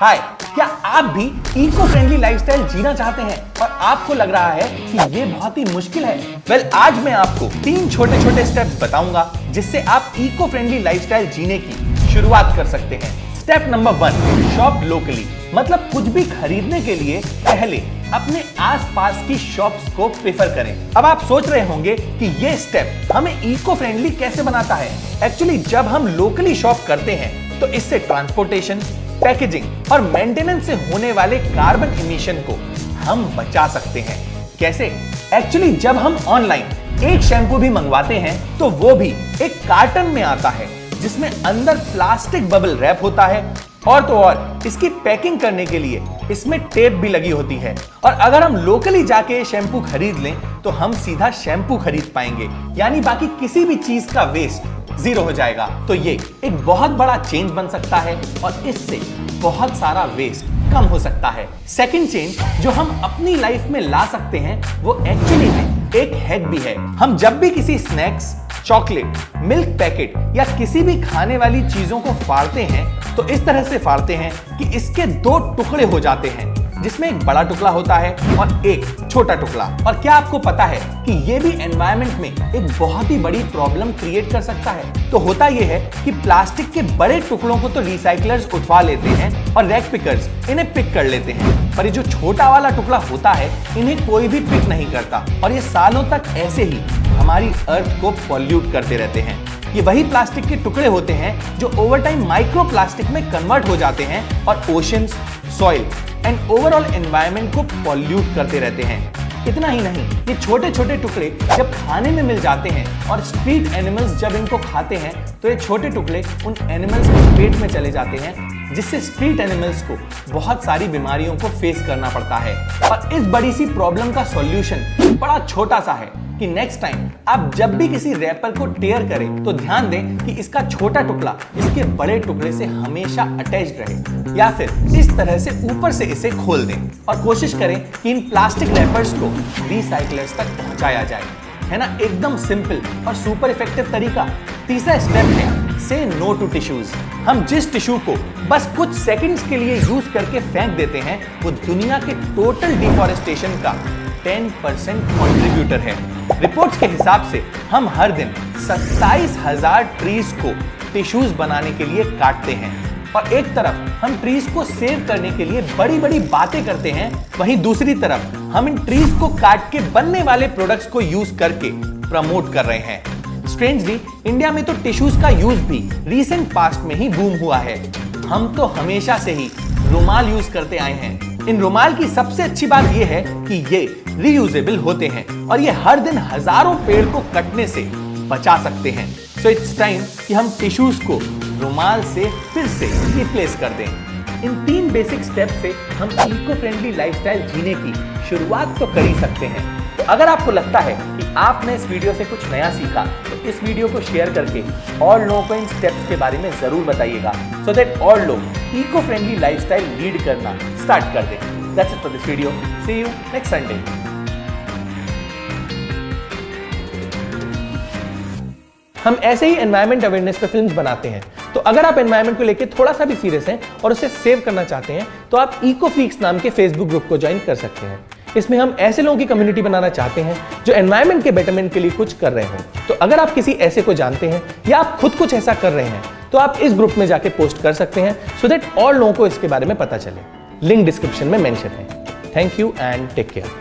हाय, क्या आप भी इको फ्रेंडली लाइफस्टाइल जीना चाहते हैं और आपको लग रहा है कि ये बहुत ही मुश्किल है? वेल, आज मैं आपको 3 छोटे छोटे स्टेप्स बताऊंगा जिससे आप इको फ्रेंडली लाइफस्टाइल जीने की शुरुआत कर सकते हैं। Step number 1, shop locally. मतलब कुछ भी खरीदने के लिए पहले अपने आसपास की शॉप्स को प्रेफर करें। अब आप सोच रहे होंगे कि ये स्टेप हमें इको फ्रेंडली कैसे बनाता है? एक्चुअली जब हम लोकली शॉप करते हैं तो इससे ट्रांसपोर्टेशन, पैकेजिंग और मेंटेनेंस से होने वाले कार्बन इमिशन को हम बचा सकते हैं। कैसे? एक्चुअली जब हम ऑनलाइन एक शैम्पू भी मंगवाते हैं तो वो भी एक कार्टन में आता है जिसमें अंदर प्लास्टिक बबल रैप होता है और तो और इसकी पैकिंग करने के लिए इसमें टेप भी लगी होती है। और अगर हम लोकली जाके शैम्पू खरीद लें तो हम सीधा शैम्पू खरीद पाएंगे, यानी बाकी किसी भी चीज का वेस्ट जीरो हो जाएगा। तो ये एक बहुत बड़ा चेंज बन सकता है और इससे बहुत सारा वेस्ट कम हो सकता है। सेकंड चेंज जो हम अपनी लाइफ में ला सकते हैं वो एक्चुअली में एक हैक भी है। हम जब भी किसी स्नैक्स, चॉकलेट, मिल्क पैकेट या किसी भी खाने वाली चीजों को फाड़ते हैं तो इस तरह से फाड़ते हैं कि इसके 2 टुकड़े हो जाते हैं, जिसमें एक बड़ा टुकड़ा होता है और एक छोटा टुकड़ा। और क्या आपको पता है कि ये भी एनवायरनमेंट में एक बहुत ही बड़ी प्रॉब्लम क्रिएट कर सकता है? तो होता ये है कि प्लास्टिक के बड़े टुकड़ों को तो रिसाइकलर्स उठवा लेते हैं और रैक पिकर्स इन्हें पिक कर लेते हैं, पर ये जो छोटा वाला टुकड़ा होता है इन्हें कोई भी पिक नहीं करता और ये सालों तक ऐसे ही हमारी अर्थ को पॉल्यूट करते रहते हैं। ये वही प्लास्टिक के टुकड़े होते हैं जो ओवर टाइम माइक्रो प्लास्टिक में कन्वर्ट हो जाते हैं और oceans, soil and overall environment को पॉल्यूट करते रहते हैं। इतना ही नहीं, ये छोटे छोटे टुकड़े जब खाने में मिल जाते हैं और स्ट्रीट एनिमल्स जब इनको खाते हैं तो ये छोटे टुकड़े उन एनिमल्स के पेट में चले जाते हैं, जिससे स्ट्रीट एनिमल्स को बहुत सारी बीमारियों को फेस करना पड़ता है। और इस बड़ी सी प्रॉब्लम का सॉल्यूशन बड़ा छोटा सा है कि नेक्स्ट टाइम आप जब भी किसी रैपर को टेयर करें तो ध्यान दें कि इसका छोटा टुकड़ा इसके बड़े टुकड़े से हमेशा अटैच्ड रहे, या फिर इस तरह से ऊपर से इसे खोल दें और कोशिश करें कि इन प्लास्टिक रैपर्स को रिसाइकलर्स तक पहुंचाया जाए। है ना, एकदम सिंपल और सुपर इफेक्टिव तरीका। तीसरा स्टेप है से नो टू टिश्यूज। हम जिस टिश्यू को बस कुछ सेकंड्स के लिए यूज करके फेंक देते हैं वो दुनिया के टोटल डिफॉरेस्टेशन का 10% कंट्रीब्यूटर है। रिपोर्ट्स के हिसाब से हम हर दिन 27,000 ट्रीज को टिश्यूज बनाने के लिए काटते हैं और एक तरफ हम ट्रीज को सेव करने के लिए बड़ी बड़ी बातें करते हैं, वहीं दूसरी तरफ हम इन ट्रीज को काट के बनने वाले प्रोडक्ट्स को यूज करके प्रमोट कर रहे हैं। स्ट्रेंजली इंडिया में तो टिश्यूज का यूज भी रीसेंट पास्ट में ही बूम हुआ है। हम तो हमेशा से ही रुमाल यूज करते आए हैं। इन रुमाल की सबसे अच्छी बात यह है कि ये रीयूजेबल होते हैं और ये हर दिन हजारों पेड़ को कटने से बचा सकते हैं। सो इट्स टाइम कि हम टिश्यूज को रुमाल से फिर से रिप्लेस कर दें। इन 3 बेसिक स्टेप से हम इको फ्रेंडली लाइफस्टाइल जीने की शुरुआत तो कर ही सकते हैं। तो अगर आपको लगता है कि आपने इस वीडियो से कुछ नया सीखा तो इस वीडियो को शेयर करके और लोगों को इन स्टेप्स के बारे में जरूर बताइएगा, सो दैट और लोग इको फ्रेंडली लाइफस्टाइल लीड करना स्टार्ट कर दें। That's it for this video. See you next Sunday. हम ऐसे ही एनवायरमेंट अवेयरनेस पे फिल्म्स बनाते हैं, तो अगर आप एनवायरमेंट को लेके थोड़ा सा भी सीरियस हैं और उसे सेव करना चाहते हैं तो आप इको फ्रीक्स नाम के फेसबुक ग्रुप को ज्वाइन कर सकते हैं। इसमें हम ऐसे लोगों की कम्युनिटी बनाना चाहते हैं जो एनवायरमेंट के बेटरमेंट के लिए कुछ कर रहे हैं। तो अगर आप किसी ऐसे को जानते हैं या आप खुद कुछ ऐसा कर रहे हैं तो आप इस ग्रुप में जाके पोस्ट कर सकते हैं, सो दैट और लोगों को इसके बारे में पता चले। लिंक डिस्क्रिप्शन में मेंशन है। Thank you and take care.